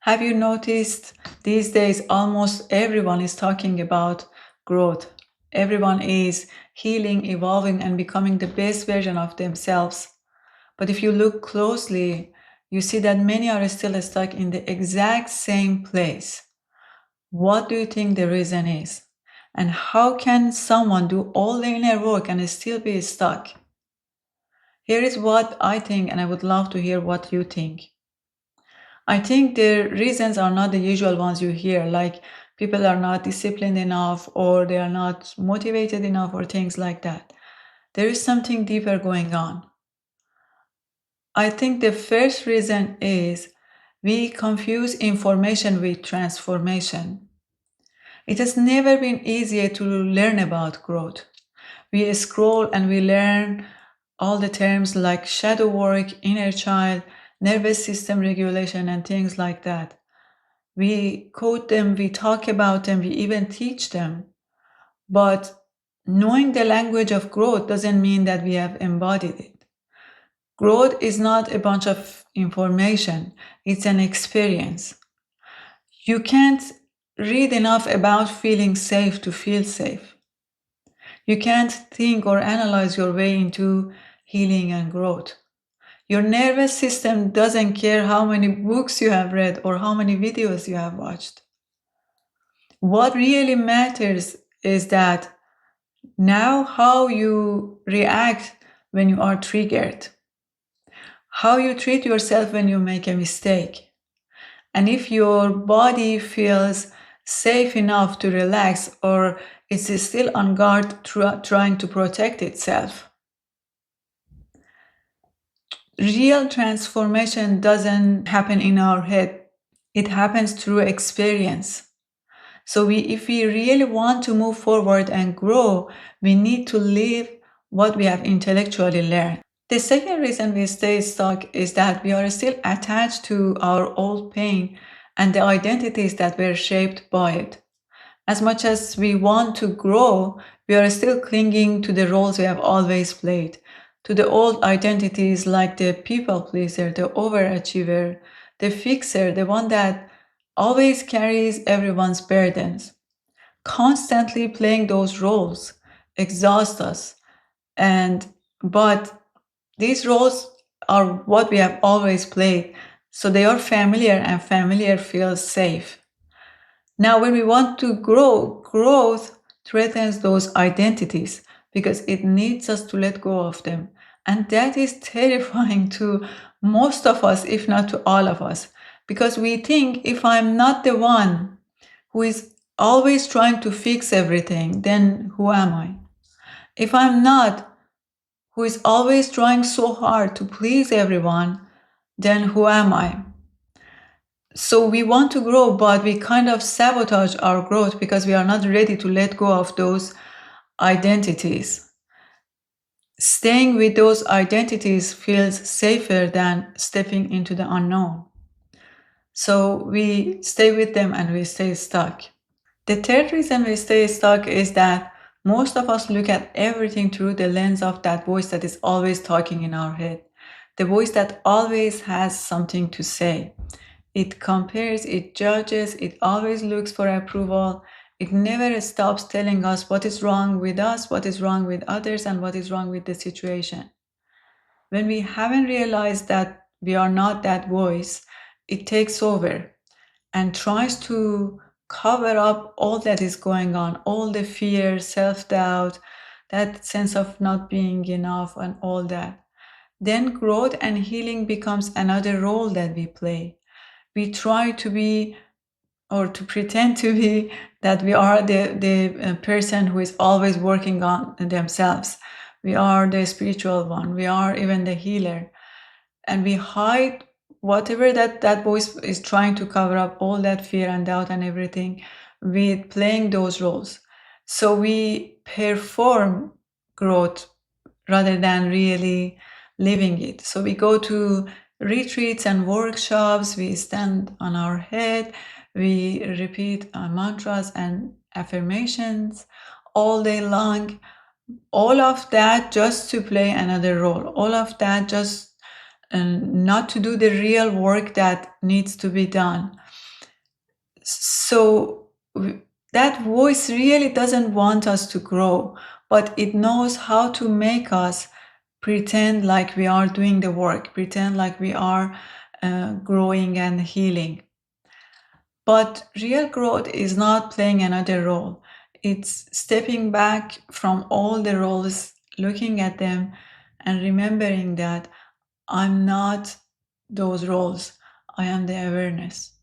Have you noticed these days almost everyone is talking about growth? Everyone is healing, evolving, and becoming the best version of themselves. But if you look closely, you see that many are still stuck in the exact same place. What do you think the reason is? And how can someone do all the inner work and still be stuck? Here is what I think, and I would love to hear what you think. I think the reasons are not the usual ones you hear, like people are not disciplined enough or they are not motivated enough or things like that. There is something deeper going on. I think the first reason is we confuse information with transformation. It has never been easier to learn about growth. We scroll and we learn all the terms like shadow work, inner child, nervous system regulation, and things like that. We quote them, we talk about them, we even teach them. But knowing the language of growth doesn't mean that we have embodied it. Growth is not a bunch of information, it's an experience. You can't read enough about feeling safe to feel safe. You can't think or analyze your way into healing and growth. Your nervous system doesn't care how many books you have read or how many videos you have watched. What really matters is that now how you react when you are triggered, how you treat yourself when you make a mistake, and if your body feels safe enough to relax or it's still on guard trying to protect itself. Real transformation doesn't happen in our head. It happens through experience. So if we really want to move forward and grow, we need to live what we have intellectually learned. The second reason we stay stuck is that we are still attached to our old pain and the identities that were shaped by it. As much as we want to grow, we are still clinging to the roles we have always played, to the old identities like the people pleaser, the overachiever, the fixer, the one that always carries everyone's burdens. Constantly playing those roles exhaust us. But these roles are what we have always played, so they are familiar and familiar feels safe. Now, when we want to grow, growth threatens those identities because it needs us to let go of them. And that is terrifying to most of us, if not to all of us, because we think if I'm not the one who is always trying to fix everything, then who am I? If I'm not who is always trying so hard to please everyone, then who am I? So we want to grow, but we kind of sabotage our growth because we are not ready to let go of those identities. Staying with those identities feels safer than stepping into the unknown. So we stay with them and we stay stuck. The third reason we stay stuck is that most of us look at everything through the lens of that voice that is always talking in our head, the voice that always has something to say. It compares, it judges, it always looks for approval. It never stops telling us what is wrong with us, what is wrong with others, and what is wrong with the situation. When we haven't realized that we are not that voice, it takes over and tries to cover up all that is going on, all the fear, self-doubt, that sense of not being enough and all that. Then growth and healing becomes another role that we play. We try to be or to pretend to be that we are the person who is always working on themselves. We are the spiritual one. We are even the healer. And we hide whatever that voice is trying to cover up, all that fear and doubt and everything, with playing those roles. So we perform growth rather than really living it. So we go to retreats and workshops, we stand on our head, we repeat mantras and affirmations all day long. All of that just to play another role. All of that just not to do the real work that needs to be done. So that voice really doesn't want us to grow, but it knows how to make us pretend like we are doing the work, pretend like we are growing and healing. But real growth is not playing another role. It's stepping back from all the roles, looking at them, and remembering that I'm not those roles. I am the awareness.